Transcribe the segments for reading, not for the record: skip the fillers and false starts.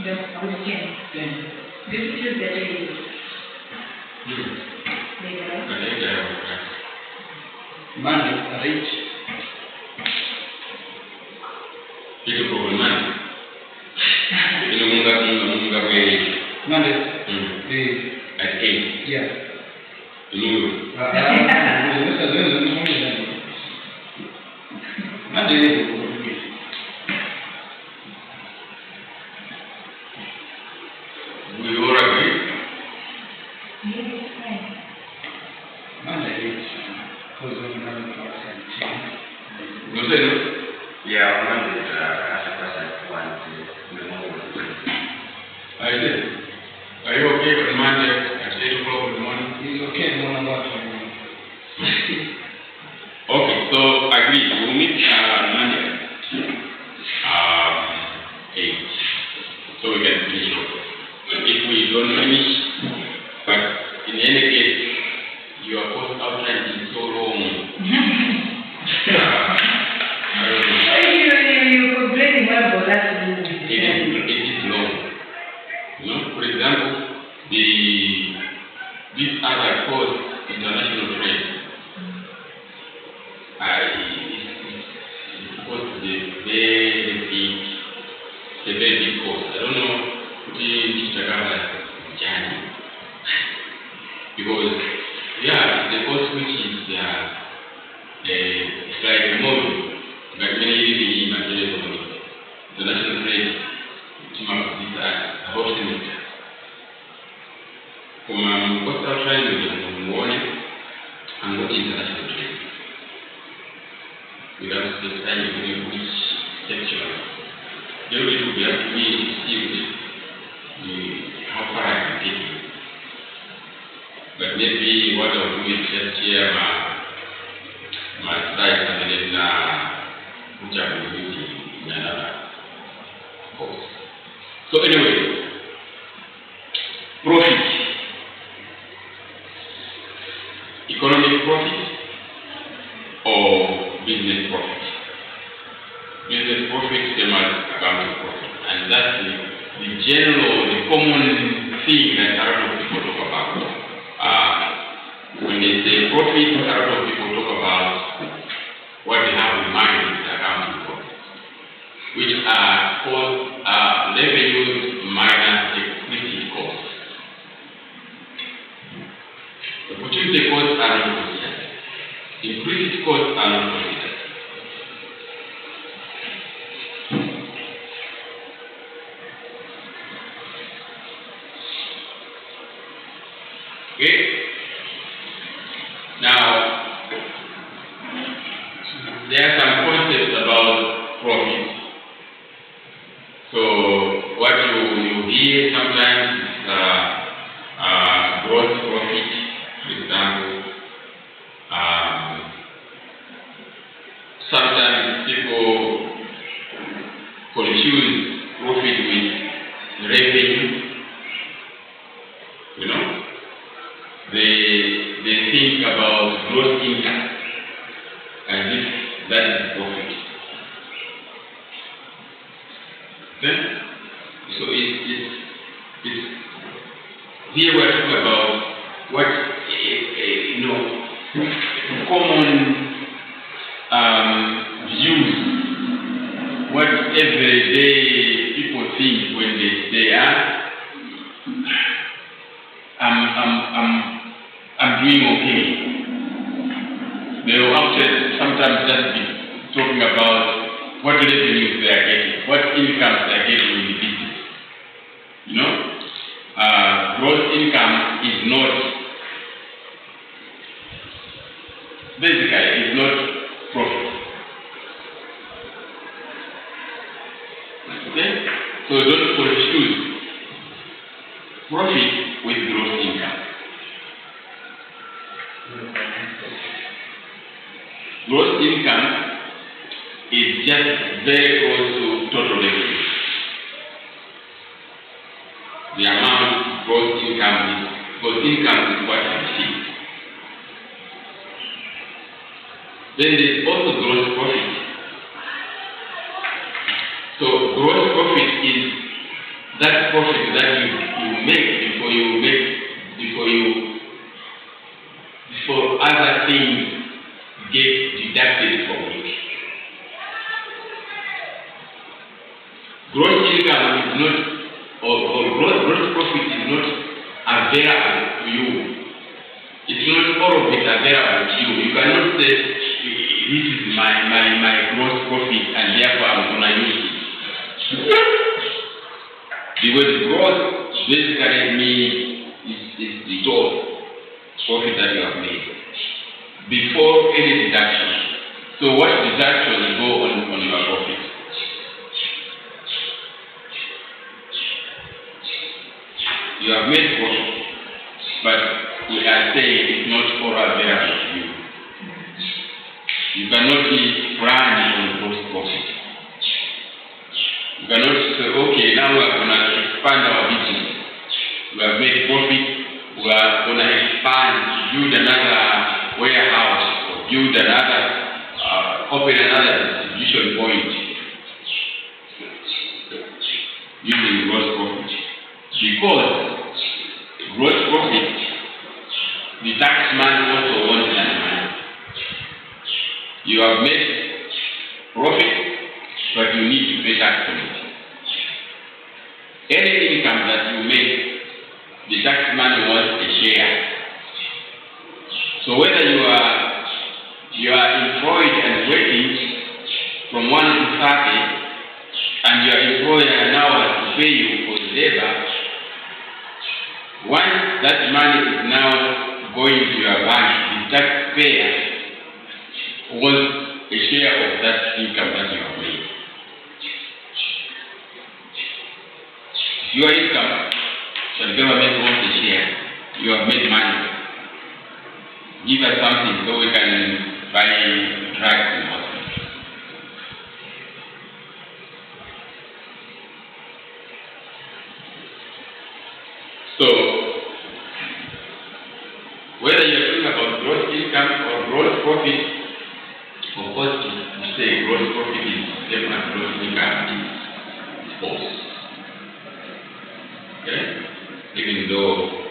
This is the day. Monday, at 8. Itu problem Itu menganggap Monday. at 8. Yeah. Itu Monday. we all agree. Monday is because of 11 o'clock and 10. No sé, no. Yeah, on Monday, as a person, one in the morning. I did. Are you okay with Monday at 8 o'clock in the morning? It's okay, no matter what. Okay, so agree. We'll meet Monday 8. So we can finish up. If we don't finish, but in any case, your post outline is so long. I don't know. You're complaining about that. It is long. You know, for example, this other course, international trade, it's supposed to be a very big course. I don't know which journey, because it's a course which is it's like a movie, but many reading in Managerial, international trade, about semester. From coastal trade in the morning and go to international trade. Without specifying which section. They will be asking me to see how far I can take it. But maybe what I'll do is just share my slides and then which I will use in another course. So anyway, profit, economic profit or business profit. Business profit same as accounting profit, and that's the common thing that a lot of people talk about. When they say profit, a lot of people talk about what they have in mind is accounting profit, which are called revenues minus explicit costs. The opportunity costs are not considered. Implicit costs are not considered. Okay? Now, there are some concepts about profit. So, what you hear sometimes is gross profit, for example. Sometimes people confuse profit with revenue. You know? They think about gross income as if that is profit. Okay? So it's here we're talking about what common views, what everyday people think when they say, I'm doing okay. They will actually sometimes just be talking about what revenues they are getting, what incomes they are getting in the business. You know, gross income is not, basically, is not profit. Okay? So don't confuse profit with gross income. Gross income is just very close to total revenue. The amount of gross income is what you receive. Then there is also gross profit. So gross profit is that profit that you make before other things get deducted from it. Gross income is not, or gross profit is not available to you. It's not all of it available to you. You cannot say, this is my gross profit and therefore I'm going to use it. Because gross basically means is the total profit that you have made before any deduction. So what deductions go on your profit? You have made profit, but we are saying it's not all available to you. You cannot be planning on gross profit. You cannot say, okay, now we are going to expand our business. We have made profit, we are going to expand, build another warehouse, or build another, open another distribution point using gross profit. Because gross profit, the tax man also wants that money. You have made profit, but you need to pay tax on it. Any income that you make, the tax man wants a share. So whether you are employed and waiting from 1 to 30, and your employer now has to pay you for the labor, once that money is now going to your bank, the taxpayer wants a share of that income that you have made. Your income, so the government wants a share. You have made money. Give us something so we can buy drugs in hospitals. So, whether you're talking about gross income or gross profit, of course, to say gross profit is different, gross income is false. Okay? Even though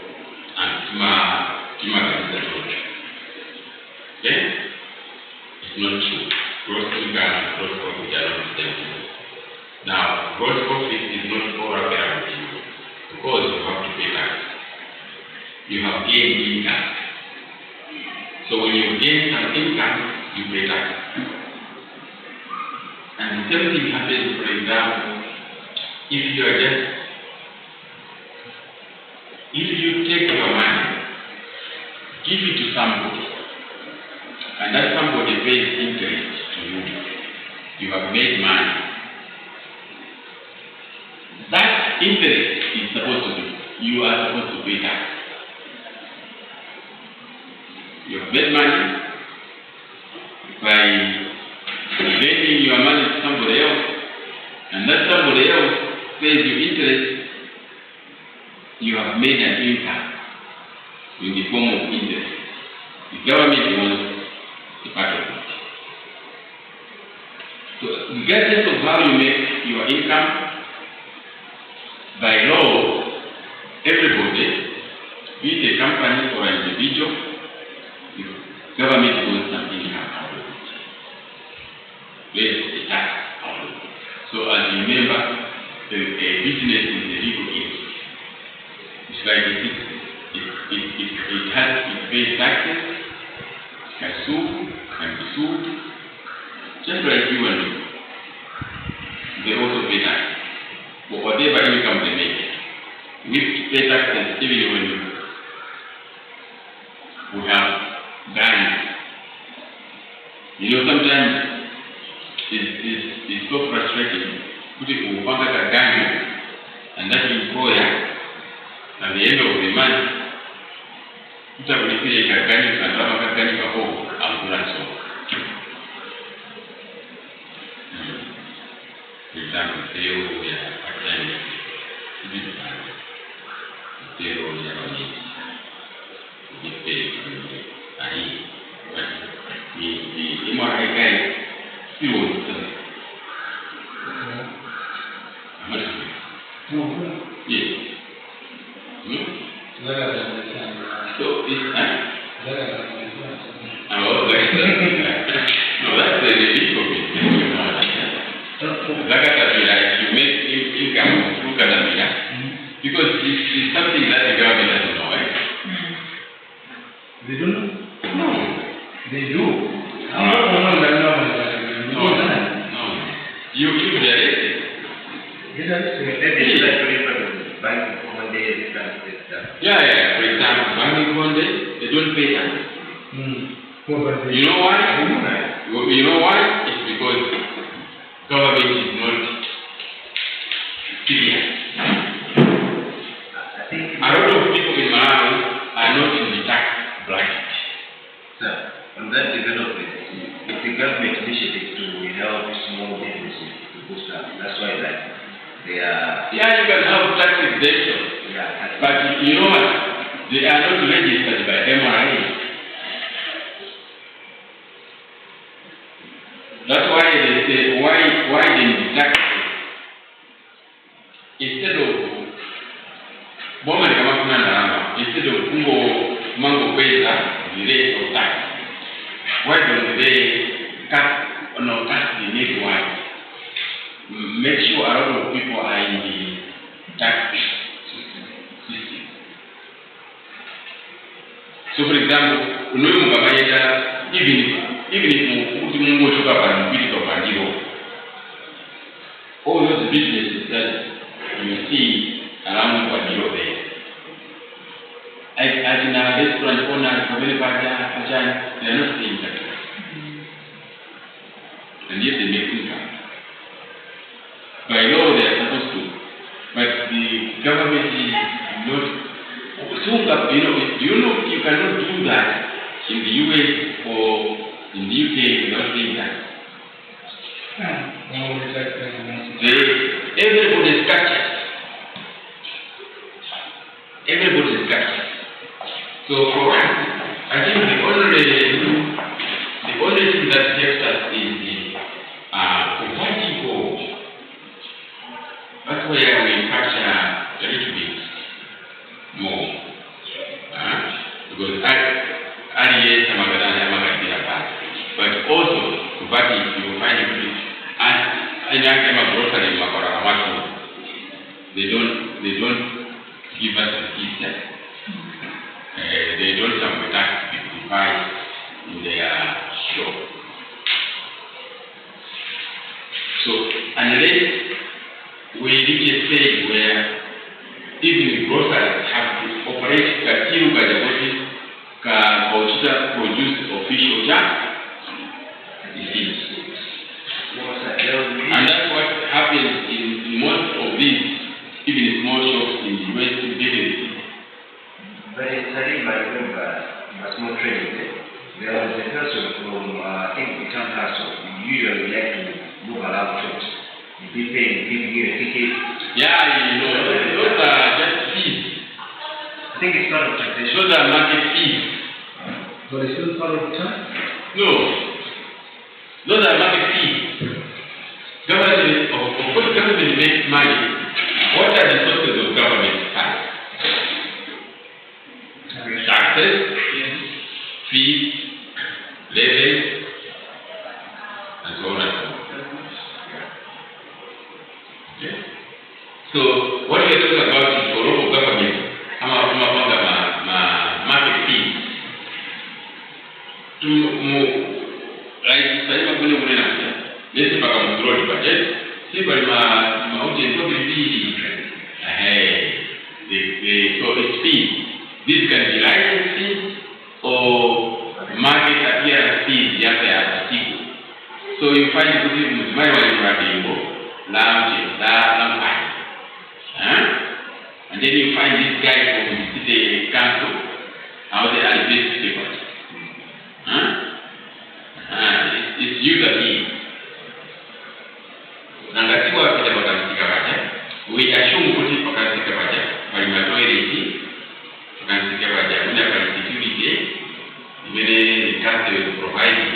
okay? It's not true. Gross income and gross profit are not the same thing. Now, gross profit is not all available to you because you have to pay tax. You have gained income. So when you gain some income, you pay tax. And the same thing happens, for example, if you take your money, give it to somebody, and that somebody pays interest to you, you have made money. That interest is supposed to be, you are supposed to pay tax. You have made money by lending your money to somebody else, and that somebody else pays you interest. You have made an income in the form of interest. The government wants a part of it. So, regardless of how you make your income, by law, everybody, be it a company or an individual, the government wants some income out of it. There's a tax out of it. So, as you remember, a business is a legal entity. It's like it pays taxes, it can sue, can be sued, just like you and me. They also pay taxes for whatever income they make. We pay taxes even when we have gangs. You know, sometimes it's so frustrating. People who contact a gang and that employer, at the end of the month, utakulipia ikagani kandama kagani kako amkula so. Example, teo ya akani, hivi teo ya kani, hivi ahi, ni mara ikai, sio No. Yes. Hmm? That I understand. So it's That I understand. oh, no, that's the big of it. Zakatavira, you make income through Katavira because it's something that the government doesn't know, right? They don't know? No. They do. No. You keep the arrested. Maybe it's like for bank one day they can take that. Yeah. For example, banking one day, they don't pay tax. You know why? You know why? It's because government is not serious. I think A lot of people in Malawi are not in the tax bracket. sir, on that development, it's the government initiative to help small businesses to boost up. That's why they are Yeah, you can have tax exemption, but you know what? They are not registered by MRA. That's why they say, why they tax instead of instead of mango pesa the rate of tax. Why don't they tax the network? Make sure a lot of people are in the tax system. So for example, even if all those businesses that you see around Guadiro there, as in a restaurant owners, they are not paying tax. And yet they make income. By law they are supposed to, but the government is not. So you cannot do that in the US or in the UK without paying tax. Everybody's captured. Everybody's captured. So for us, I think the only thing that helps us is the fighting for. That's where we capture a little bit more. Because but also, but if you find it, and I came a grocery in Makaramato, they don't give us a system. They don't have a tax device in their shop. So unless we reach a stage where even groceries have to operate produce official tax, and that's what happens in most of these, even small shops in the West. But it's I remember my small training there. There was a person from I think the town council usually like to move around shops. They pay, giving you a ticket. Yeah, those are just fees. I think it's part of taxation. Those are market fees. But it's still part of tax? No. Those are market fees. Government, of course, government makes money. What are the sources of government tax? Taxes, fees, levies, and so on and so on. Okay? So, what we are talking about is for local government, market fees. To like sasa kule na lesi paka mdroli budget si bali mauti ndio bibi so it's fee. This can be license fee or market appearance fees yake ya siku. So you find kuti mzimai walimradingo lounge and then you find this guy from the city council how they are based papers. It's user fee. Nangatiwa kita bakansika baja. We assume kuti bakansika baja. Palimatoiriti bakansika baja. Una security. Even the council is providing.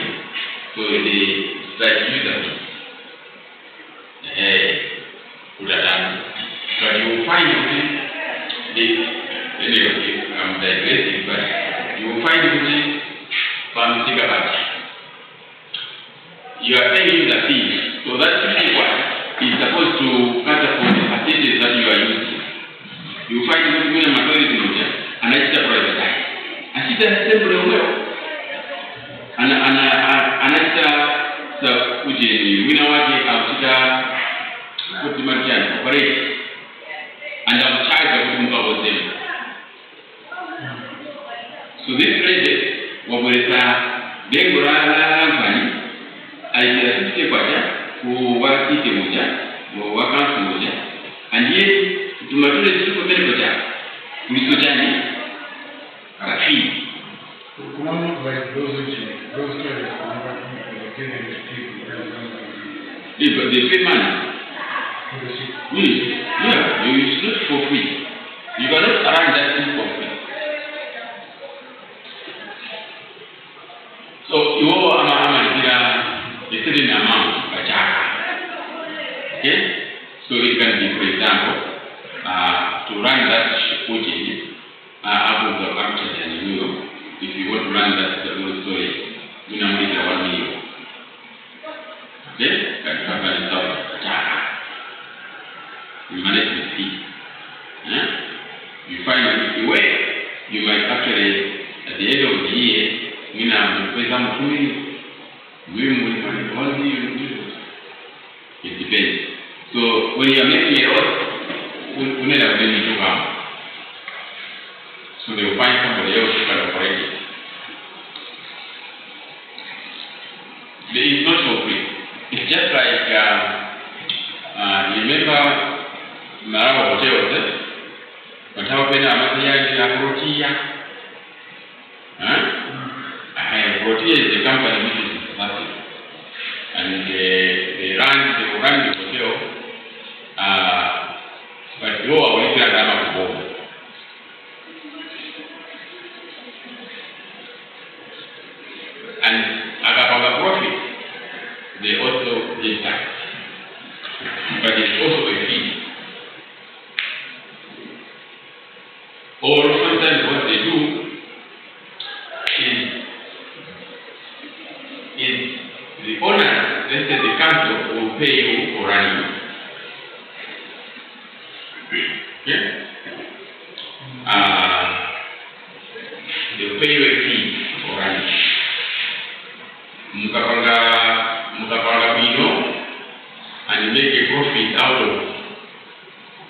So it's like user fee. Udadani. So you Anyway, I'm digressing, but you will find it from Sigabati. You are paying the fee, so that fee is supposed to cater for the facilities that you are using. You will find it in a majority and I just privatize. I see that simple well. And I said, we know what you have put the money and operate. And I'm charged with them. So this project, what we are, they go around alijaribu kwaja kuwakiti moja wakansu moja anje tumatule siku tele koja kulisojani akafi One like those toilets they pay money. Yeah, it's not for free. You cannot run that thing for free. So you are a certain amount per chaka. Okay? So it can be, for example, to run that project out of the actual in New York, if you want to run that story, you know, it's 1 million. Okay? That you have per chaka. You manage the fee. You find that the way you might actually, at the end of the year, you know, for example, it depends. So when you are making a road, you never need to come. So they will find somebody else who can operate it. It's not for free. It's just like remember Mara Hotel, but how can I Protea? Protea is the company which is massive. And they run the hotel, but no original drama home. And Agapanga profit, they also get tax. But it's also a fee. Or sometimes what they do is the owner, let's say the council, will pay you for running. Okay? They'll pay you a fee for running. Mukapanga Pino, and you make a profit out of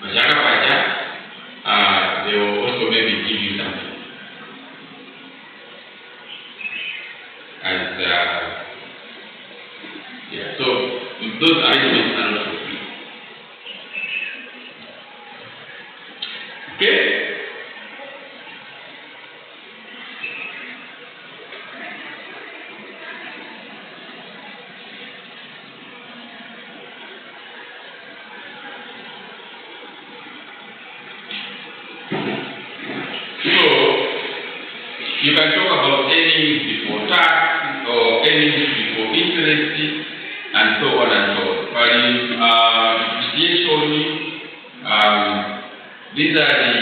Majaka Paja, they will also maybe give you something. And yeah, so those arrangements are not for free. Okay? You can talk about earnings before tax or earnings before interest and so on and so on. But in depreciation, these are the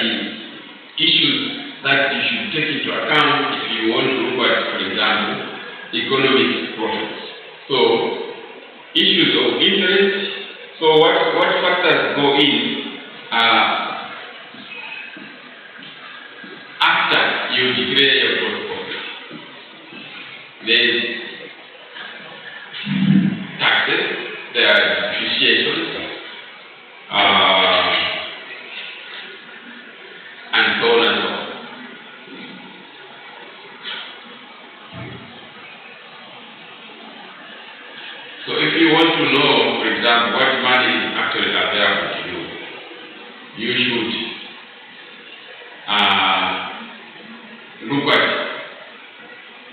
issues that you should take into account if you want to look at, for example, economic profits. So, issues of interest. So, what factors go in after you declare your gross profit? There is taxes, there are depreciations, and so on and so on. So if you want to know, for example, what money is actually available to you, you should look at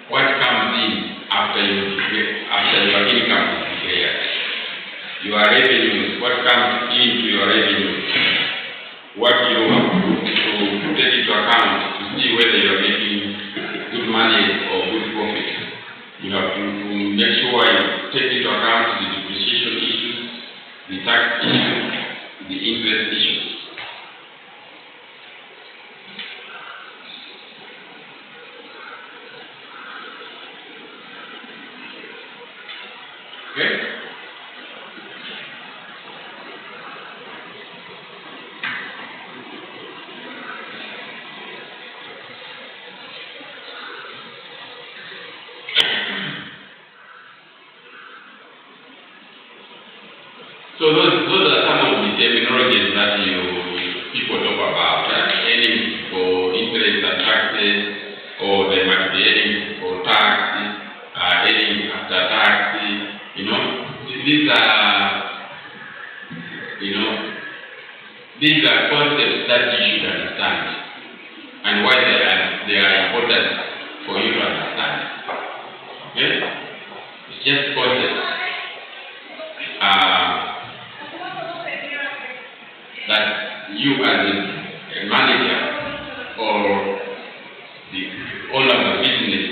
what comes in after your income is declared. Your revenues, what comes into your revenues, what you have to take into account to see whether you are making good money or good profit. You have to make sure you take into account the depreciation issues, the tax issues, the interest issues. So those are some of the terminologies that people talk about. Earnings for interest and taxes, or there might be earnings for tax, earnings after tax. These are concepts that you should understand, and why they are important for you to understand. Okay? It's just concepts that you as a manager or the owner of a business,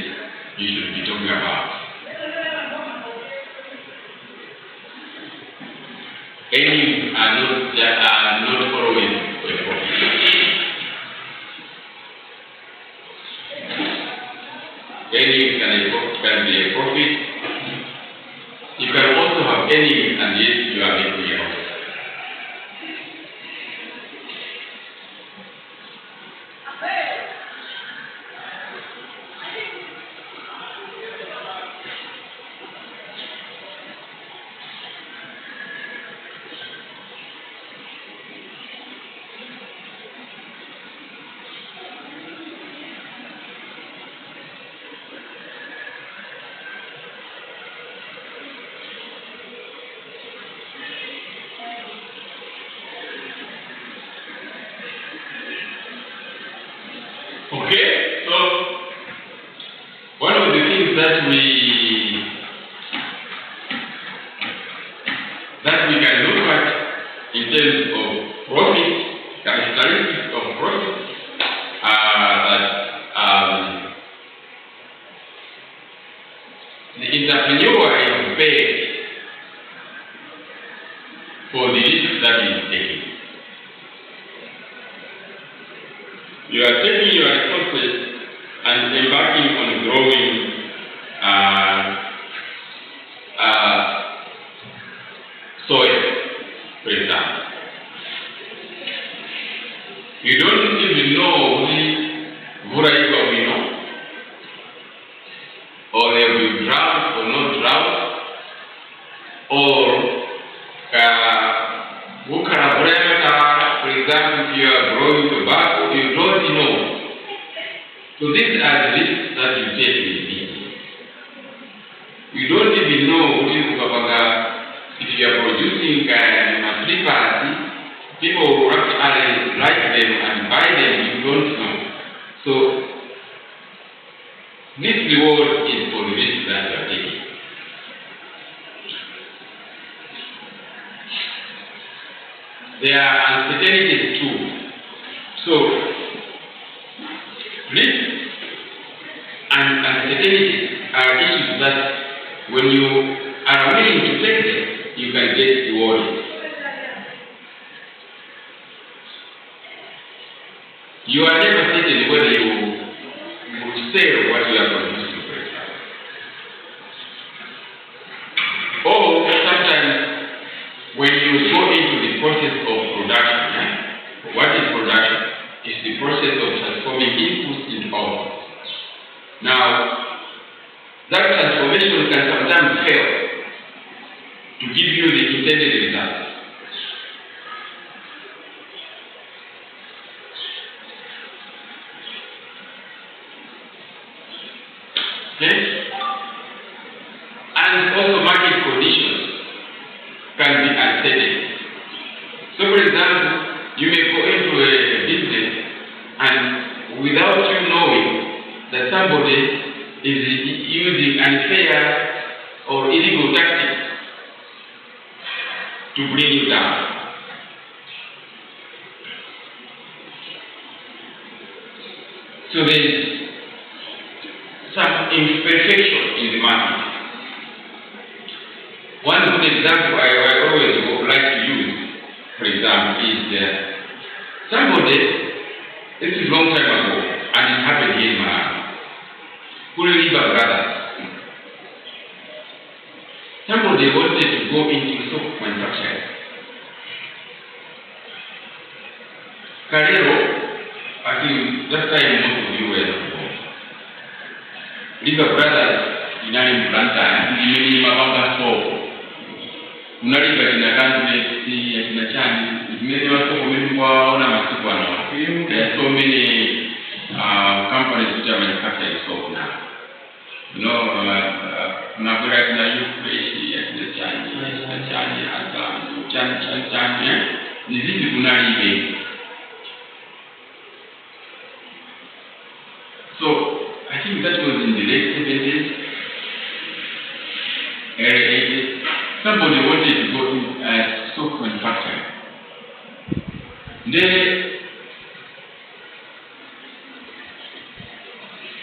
you should be talking about. Earnings are not always a profit. Earnings can be a profit. You can also have earnings and yet you are making a loss. Okay, so one of the things that we can look at in terms of profit, characteristics of profit, that the entrepreneur is paid for the risk that he is taking. You are taking your resources and embarking on growing soil, for example. You don't even know the variety of or there will be drought or no drought, or for example, if you are growing tobacco, you don't know. So these are the risks that you take in business. You don't even know if you are producing slippers, people will actually like them and buy them, you don't know. So this reward is for the risk that you are taking. There are uncertainties too. So, risk and uncertainties are issues that when you are willing to take them, you can get rewarded. You are never certain whether you will sell what you are producing, for example. Or sometimes when you go into the process of production, what is production? It's the process of transforming inputs into outputs. Now, that transformation can sometimes fail to give you the intended result. Okay? And also market conditions can be uncertain. So for example, you may go into a business and without you knowing that somebody is using unfair or illegal tactics to bring you down. So there is some imperfection in the market. One good example I always like to use, for example, is somebody, this is a long time ago, and it happened here in Malawi, Liba brothers. Somebody wanted to go into soap manufacturing. Carrero, I think that time most of you were not born. Liba brothers, in Atlanta, in Mabanga soap. unalipa kina Kanzlesi ya kina Chani, zingine watu wameona masiku anaona. There are so many companies which are manufacturing soap now. You know, Magura kina Fresh ya kina Chani, Chani, ni zipi kunalipa. So I think that was in the late 70s, early 80s. Somebody wanted to go in as soap manufacturing. Then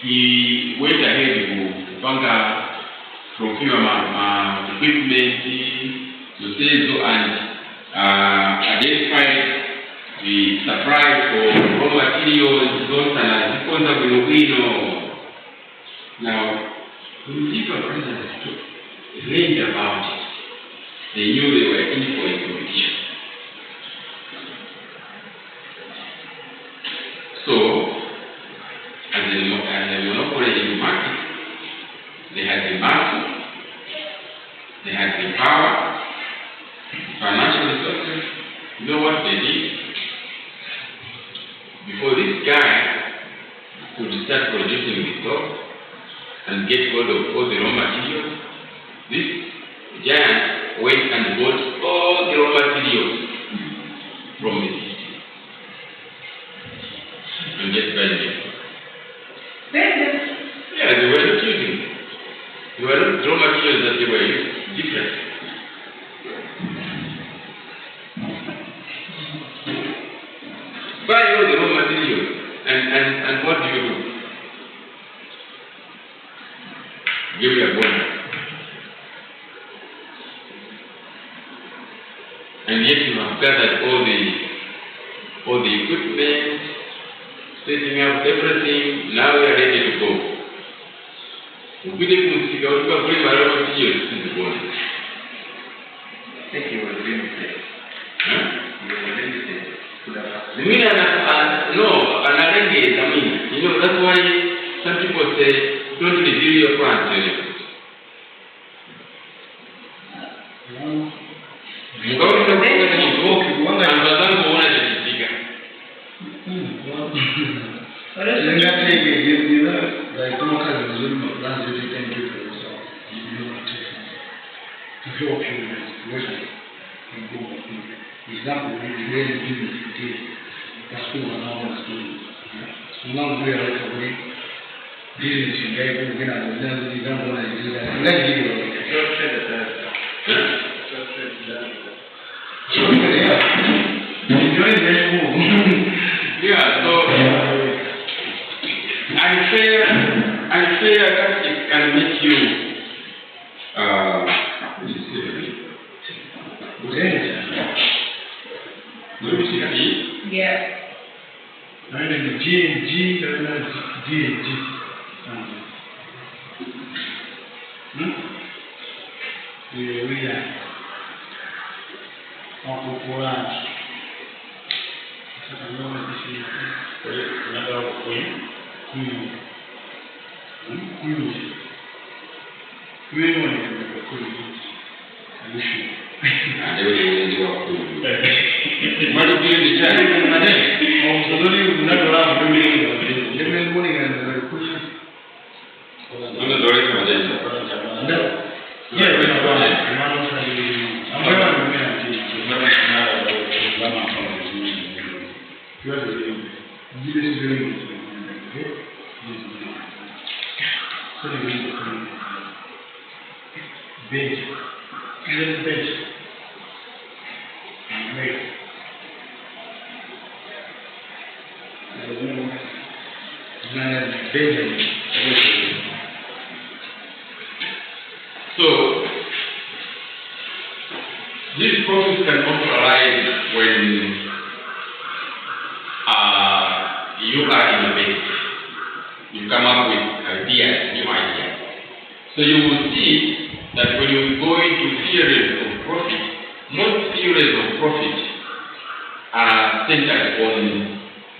he went ahead to procure equipment to sell and identified the supply for raw materials, those and now, when people learned about it, they knew they were in for a competition. So, as a monopoly in the market, they had the muscle, they had the power, financial resources. You know what they did? Before this guy could start producing the soap and get hold of all the raw materials, this giant went and bought all the raw materials from the city and just burned them. Yeah, they were not using it. They were not raw materials that they were using, different. Buy all the raw materials and what do? Give you a bonus. And yet you have gathered all the equipment, setting up everything, now we are ready to go. We didn't figure out what we were going to use in the bonus. I think you were limited. You were limited. No, you know, that's why some people say, don't reveal your plans to anyone. Yeah, so unfair tactics can make you Yeah. So, this process can also arise when you are innovative. You come up with ideas, new ideas. So you will see that when you go into theories of profit, most theories of profit are centered on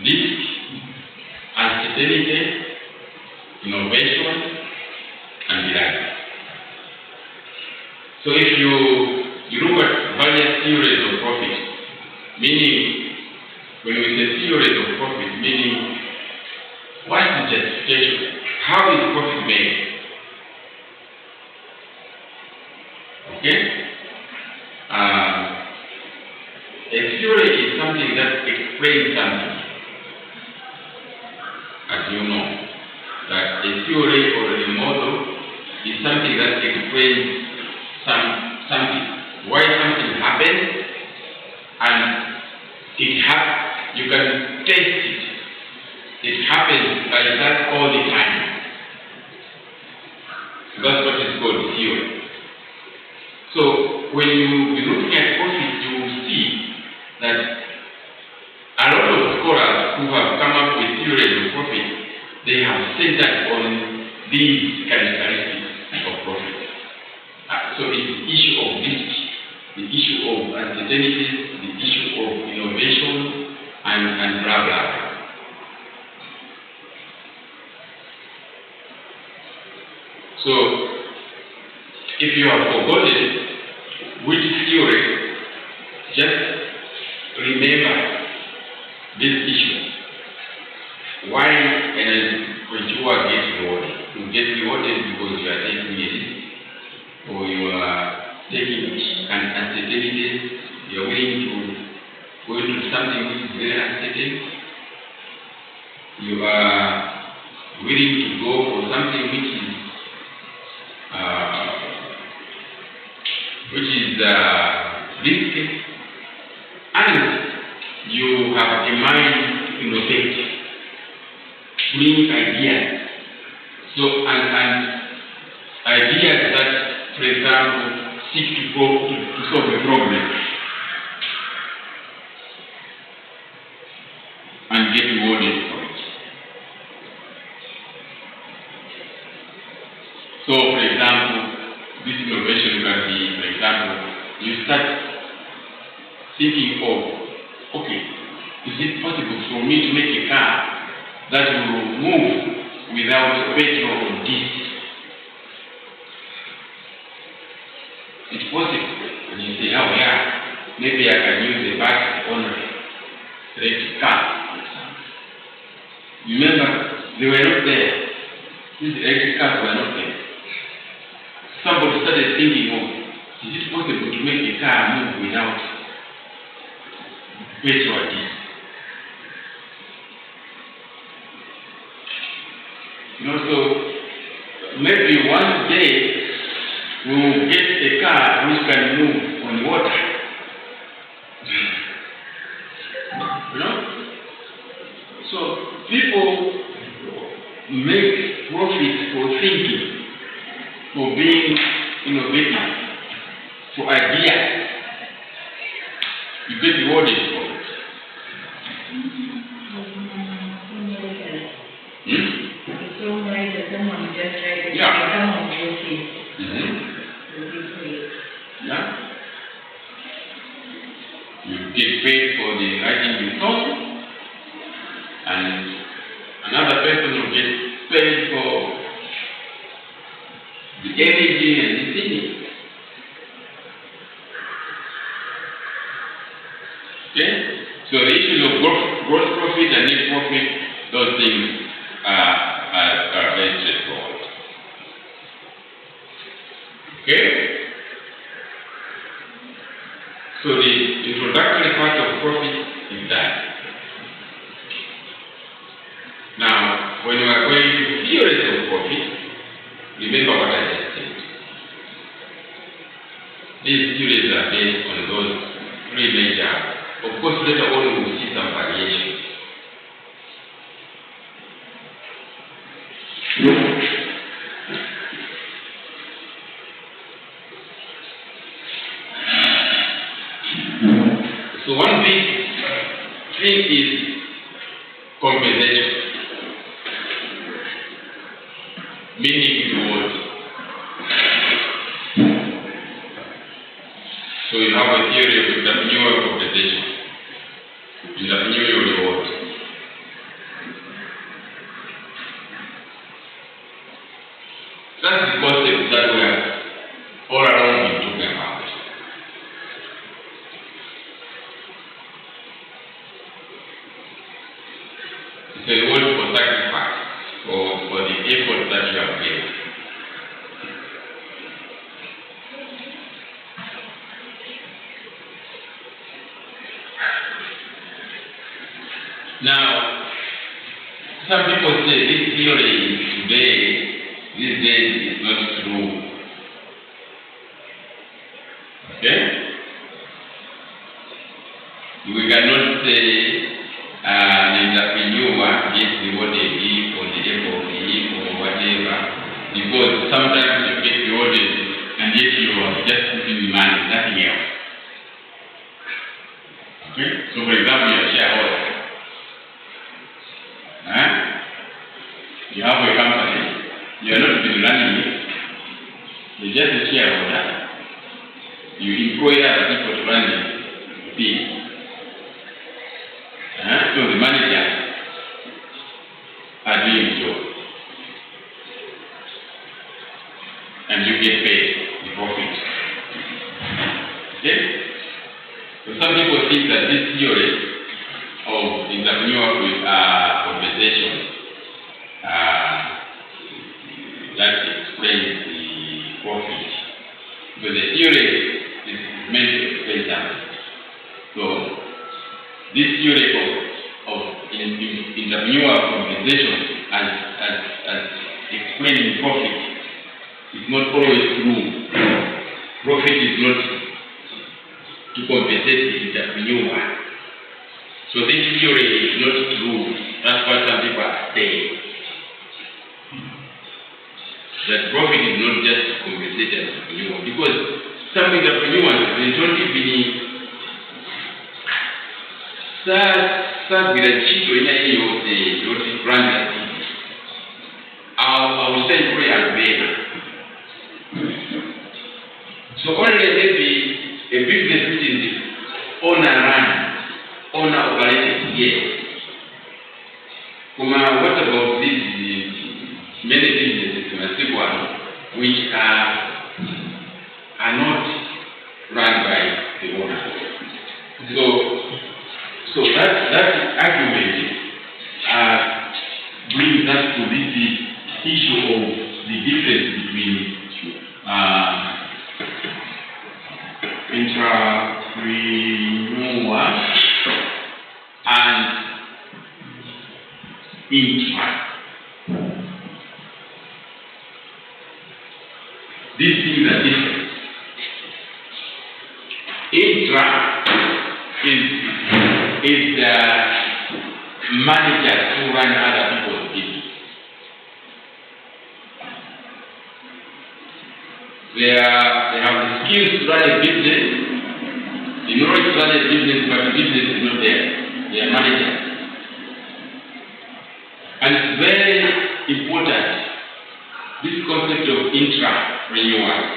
risk, uncertainty, innovation, and reliance. So if you you look at various theories of profit, meaning, when we say theories of profit, meaning, what is the justification? How is profit made? Okay? A theory is something that explains something. As you know, that a theory or a model is something that explains something. Why something happens, and you can test it. It happens like that all the time. That's what is called theory. So when you be looking at profit, you will see that a lot of scholars who have come up with theories of profit, they have centered on these characteristics of profit. So it's the issue of risk, the issue of uncertainties, the issue of innovation, and blah blah blah. So if you have forgotten which theory, just remember this issue. Why when you are getting rewarded? You get rewarded because you are taking a risk, or you are taking an uncertainty, you are willing to go into something which is very uncertain. You are willing to go for something which is risky, and you have a mind to innovate, bring ideas. So and ideas that, for example, seek to solve a problem and get rewarded for it. So, for example, this innovation can be, for example, you start thinking of, okay, is it possible for me to make a car that will move without petrol or diesel? It's possible. And you say, oh yeah, maybe I can use a battery only, electric car, for example. Remember, they were not there. These electric cars were not there. Somebody started thinking, oh, is it possible to make a car move without petrol or diesel? So maybe one day we will get a car which can move on water. So people make profit for thinking, for being innovative, for ideas. You get rewarded for it. Yeah. You get paid for the writing the song, and another person will get paid for the energy and the singing. Okay? So the issues of gross profit and net profit, those things are very straightforward. Okay? So the introductory part of profit is that. Now, when you are going to theories of profit, remember what I just said. These theories are based on those three major. Of course, later on we will see some variations. So one big thing is compensation, meaning reward. So you have a theory of entrepreneurial compensation, entrepreneurial reward. That's the concept that we are all around been talking about. It's a reward for sacrifice, for the effort that you have made. Now, some people say this theory today, these days, is not true. Okay? We cannot say an entrepreneur gets rewarded for the effort or whatever, because sometimes you get rewarded and yet you are just putting money, nothing else. Okay? So for example, you're a shareholder. You have a company, you are not been running it, you're just a shareholder. You employ other people to run the thing. So the managers are doing the job. And you get paid the profit. Okay? So some people think that this theory of entrepreneurial compensation that explains the profit. Because the theory is meant to explain something. So this theory of entrepreneurial compensation as explaining profit is not always true. Profit is not to compensate the entrepreneur. So this theory is not true. That's what some people are saying. That profit is not just to compensate the entrepreneur. Because some entrepreneurs, they don't even I will say pray and beg. So only maybe a business which is the owner operated here. What about these many businesses which are not run by the owner? So that argument brings us to this issue of the difference between intrapreneur and intra. These things are different. Intra is the managers who run other people's business. They have the skills to run a business, the knowledge to run a business, but the business is not there. They are managers. And it's very important, this concept of intrapreneurs.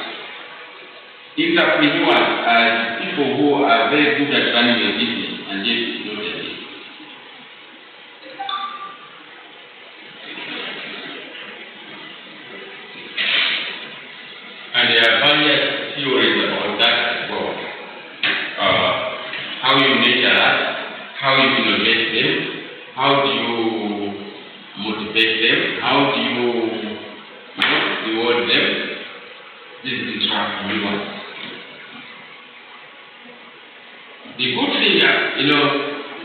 Intrapreneurs are people who are very good at running a business and yet it's not a business. And there are various theories about that as well. How you measure that, how you innovate them, how do you motivate them, how do you reward them. This is intrapreneurs. The good thing is,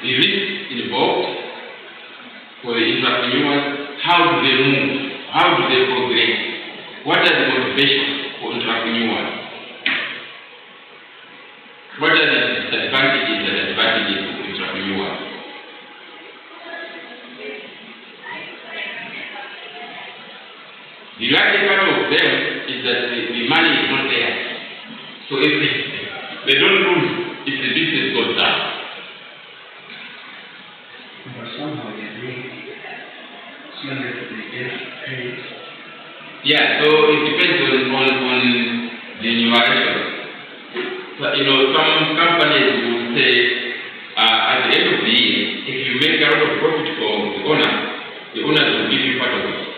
the risk involved for the entrepreneurs, how do they move? How do they progress? What are the motivations for entrepreneurs? What are the disadvantages and advantages of entrepreneurs? The lucky part of them is that the money is not there. So if they don't lose if the business goes down. But somehow they get paid. Yeah, so it depends on the enumeration. So, some companies will say at the end of the year, if you make a lot of profit for the owners will give you part of it,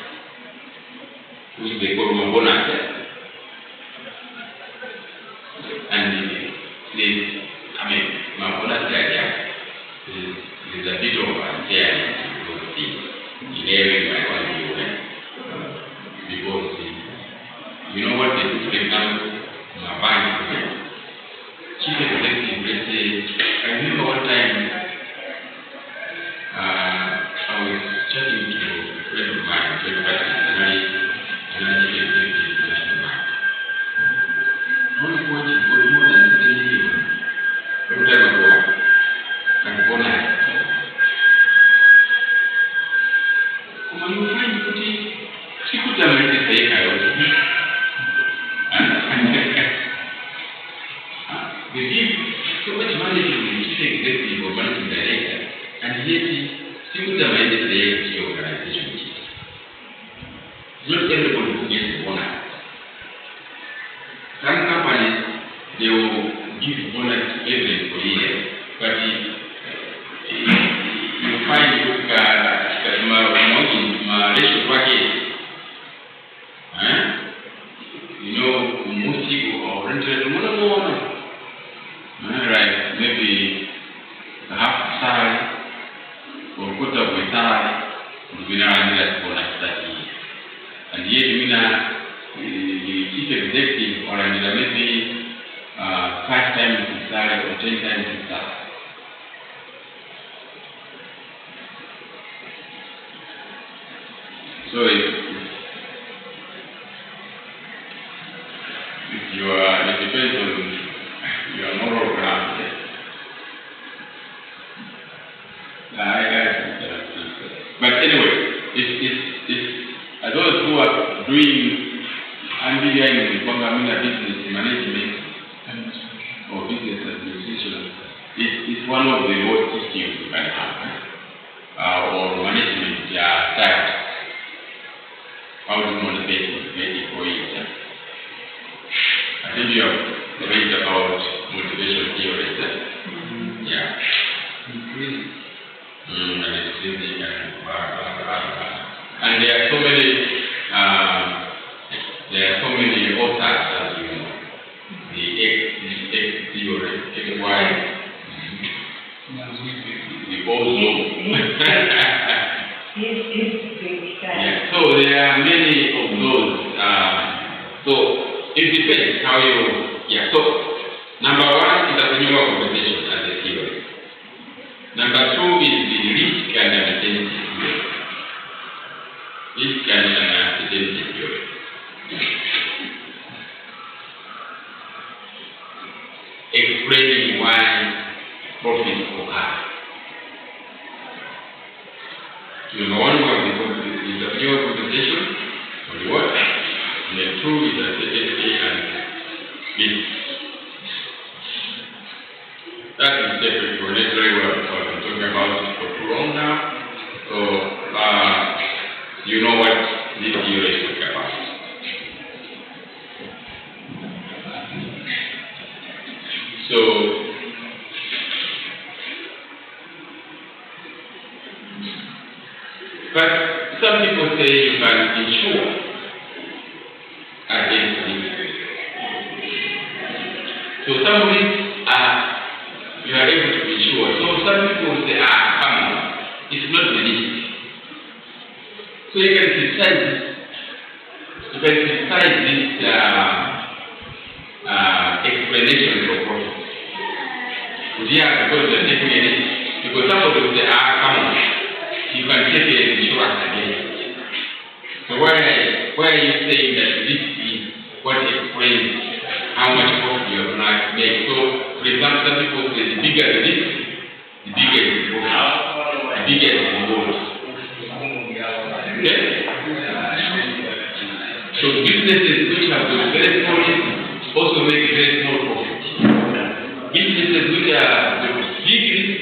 which they call bonus. And my bonus idea is a bit of unfairness to those things. area by one view, because you know what they do, for example, my bank, chief executive, let's say, I remember one time I was chatting to a friend of mine, chief executive in National Bank. I was watching for more than 7 years. Long time ago, and one night. Come you find putting, she could have made the same I also. They give so much money to the chief executive or managing director, and yet she could have made the same organization. Not everybody who gets the bonus. Some companies, they will give bonus to every employee, but you find that my ratio bracket, you know, most people are rented more. Right, maybe half salary or quarter of my salary will be now under bonus that year. And yet, the chief executive or under maybe 5 times his salary or 10 times his salary. So if you are, it depends on your moral ground. But anyway, it's those who are doing business management or business administration, it's one of the worst systems you can have, or management style. How to motivate employees. I think you have read about motivation theories. Yeah. And it's easy and blah, blah, blah, blah. And there are so many authors, as you know. The X theory, XY, the also. Yeah. So there are many of those. So it depends how you. Yeah. So number one is entrepreneurial compensation as a theory. Number two is the risk and uncertainty theory. Risk and uncertainty theory. Explaining why profits occur. Number one is entrepreneurial compensation on the what? Number two is uncertainty and risk. That is separate for very well because I've been talking about it for too long now. So you know what this theory is talking about. So but some people say you can insure against this. So some of these you are able to insure. So some people say, come on, it's not the risk. So you can criticize this. You can criticize this explanation for profit. Yeah, because you're taking a risk. Because somebody will say, come on, you can take an insurance against it. So why are you saying that this is what explains how much profit you are going to make? So, for example, some people say the bigger the risk, the bigger the profit, the bigger the reward. Okay? So businesses which have got very small risk also make a very small profit. Businesses which are got big risk,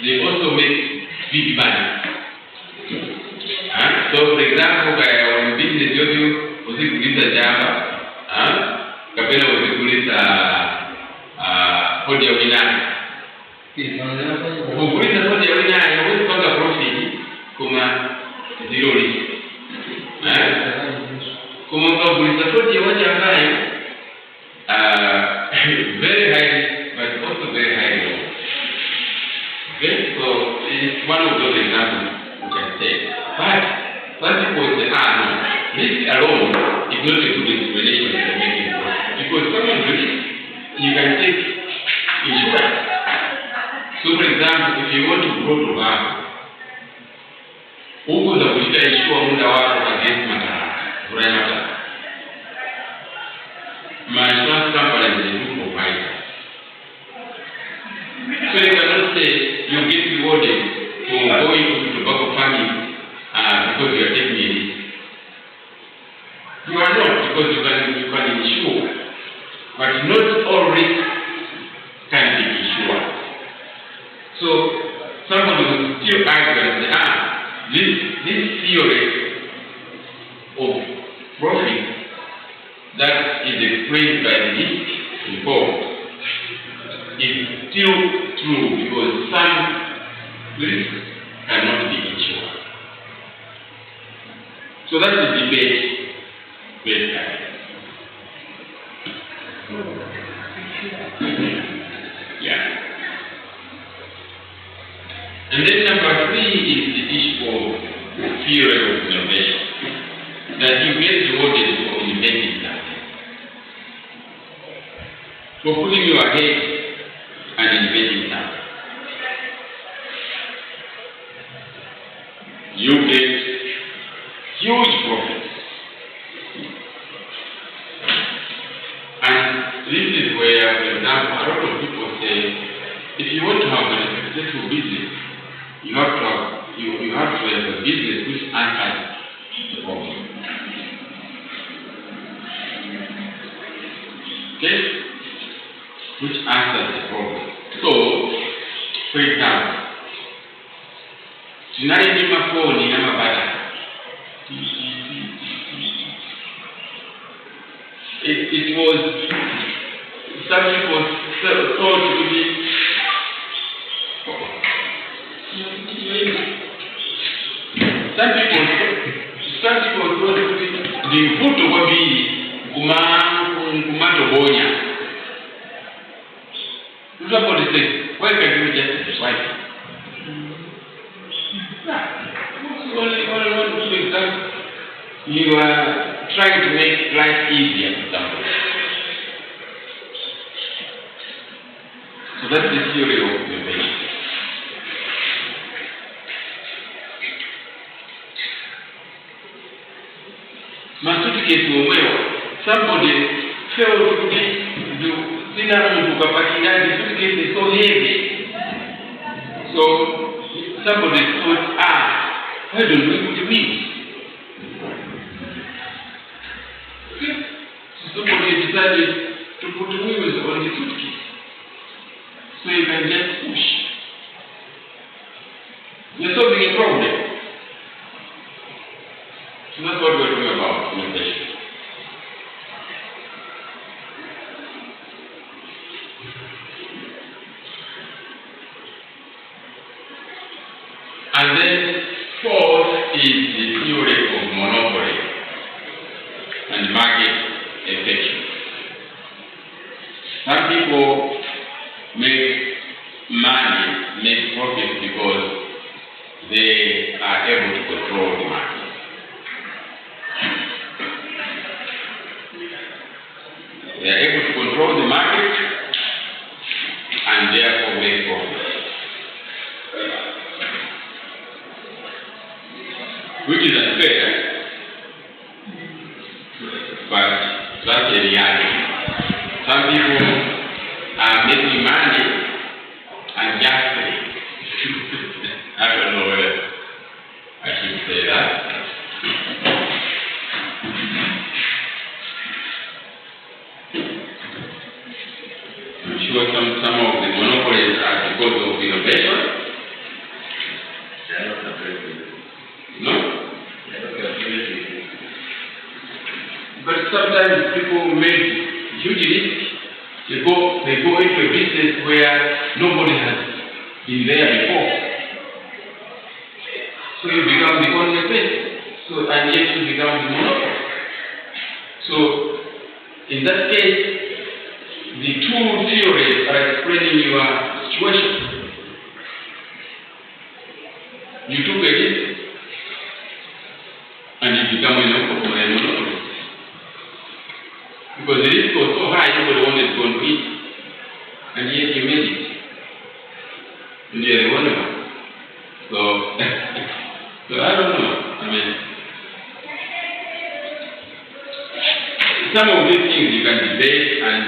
they also make big money. So, for example, when business yote usikuliza jamba, kapela usikuliza kodi ya wilaya. Ukuliza kodi ya wilaya, huwezi kupata profit kuma zero risk. Kuma ukakuliza kodi ya waja ambayo very high risk, but also very high reward. Okay, so it's one of those examples you can take. But Some people say, no, this alone is not a good explanation for making profit. Because some of the risk you can take insurance. So for example, if you want to grow to bank, huko za kuita insure muda wako against matara. My insurance company is a provider. So you cannot say you get rewarded for going into tobacco farming because you are taking a risk. You are not, because you can insure, but not all risk can be insured. So somebody will still argue and say, this theory of profit that is explained by the risk involved is still true, because some risks cannot be insured. So that's the debate basically. Yeah. And then number 3 is the issue of theory of innovation. That you get rewarded for inventing something, for putting your head and inventing something. You get huge profits. And this is where, for example, a lot of people say, if you want to have a successful business, you have to have a business which answers the problem. Okay? Which answers the problem. So, for example, tonight in my phone in Amabata, it was something was thought to be some people thought to be the food of a kumatobonya. Somebody says, why can't you just swipe? All one do is that you are trying to make life easier for somebody. So that's the theory of innovation. Somebody failed to do the suitcase is so heavy. So somebody thought, why don't we put wheels? So somebody decided to put wheels on the suitcase, so you can just push. You're solving a problem. So that's what we're talking about, innovation. And then 4th is the theory of monopoly and market effect. Some people make money, make profit because they are able to control the market. They are able to control the market and therefore make profit, which is unfair, but that's a reality. Some people are making money unjustly. I don't know whether I should say that. I'm sure some of the monopolies are because of innovation. No? But sometimes people make huge risks. They go into a business where nobody has been there before. So you become the only person. And yet you become the monopoly. So in that case, the two theories are explaining your situation. You took a risk become a monopolist. Because the risk was so high, nobody wanted to go and eat. And yet you made it. And you're the only one. So, so I don't know. I mean, some of these things you can debate, and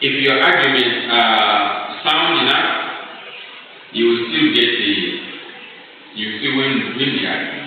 if your arguments are sound enough, you will still get you still win the argument.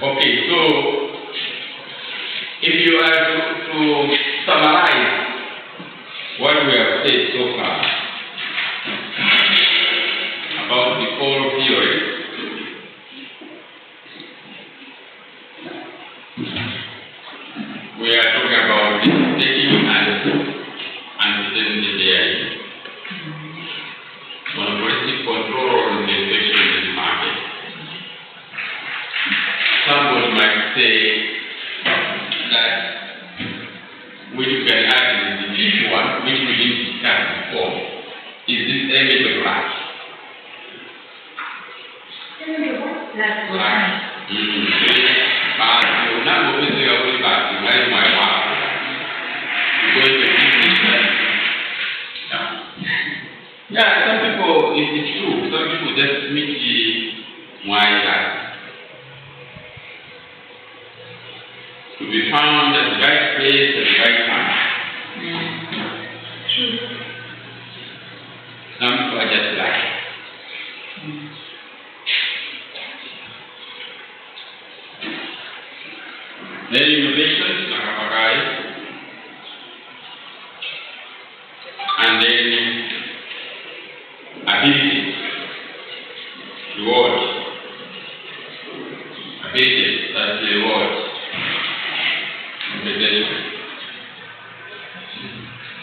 Okay, so if you are to summarize what we have said so far about the whole theory, we are talking about taking and the monopolistic control on the section in the market. Somebody might say that which you can add in the fifth one, which we didn't discuss before, is this element of right? That's right. But you now go to the back, you like my wife. Yeah, some people, it's true, some people just meet the why that. To be found at the right place at the right time. True. Some people are just like. Then innovations, and then ability, reward. Ability, that's the reward.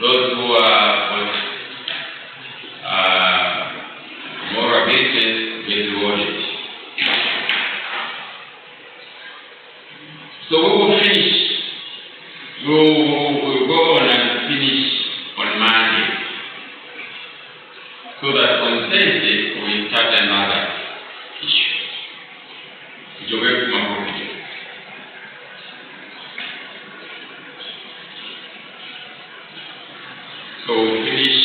Those who are more ambitious get rewarded. So we will finish. We will go on and finish on Monday, so that on Thursday we start another issue. So we finish.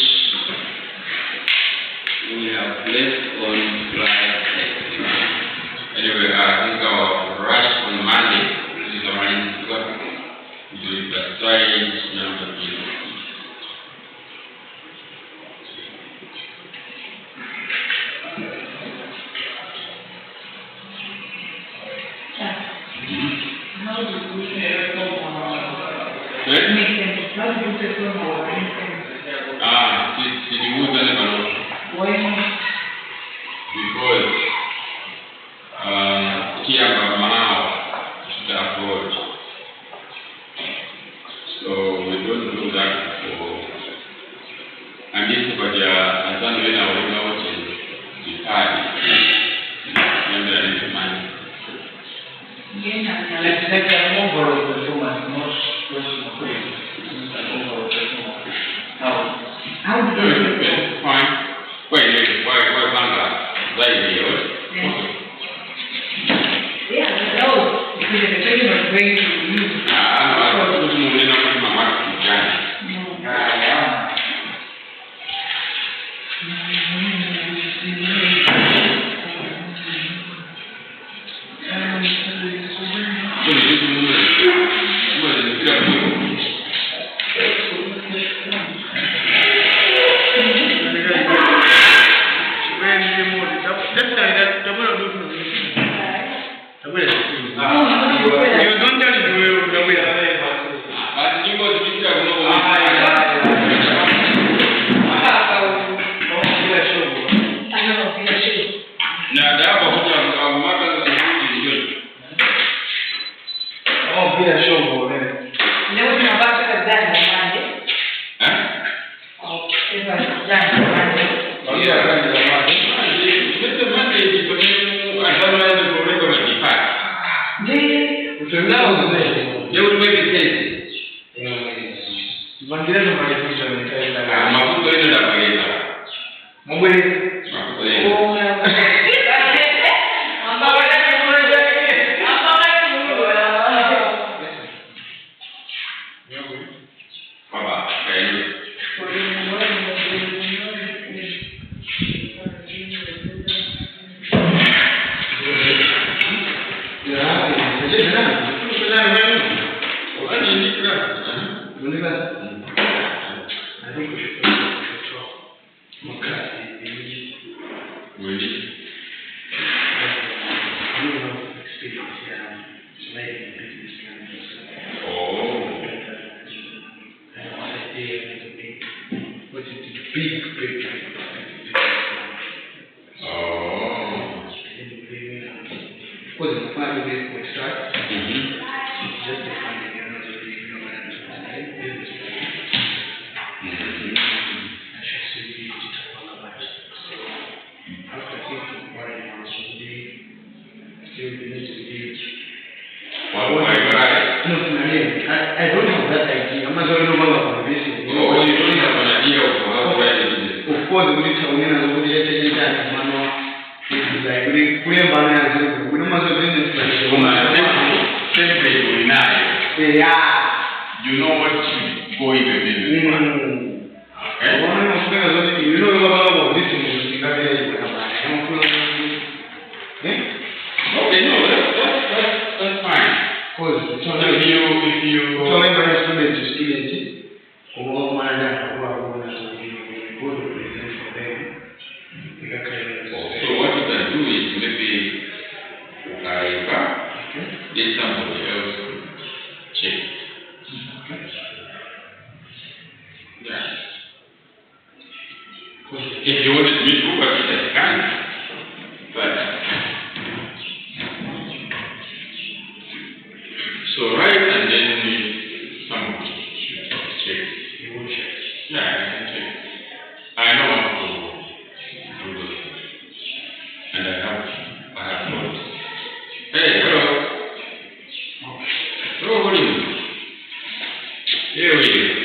We have left on Friday. Anyway, I think our rush on Monday is already got to the strange number of people. How do we perform how do we perform our instance? Did you move anyone? Why not? Because Kiamba Manao is the approach. So we don't do that for. And this is what I don't when I was watching the party. And there is money. Let's take an overall performance, not personal. If you wanted me to, I can. But so right, and then some check. You will check. Yeah, I can check. I know how to do this, and I have thought. Hey, hello. Hello, what are you doing? Here we go.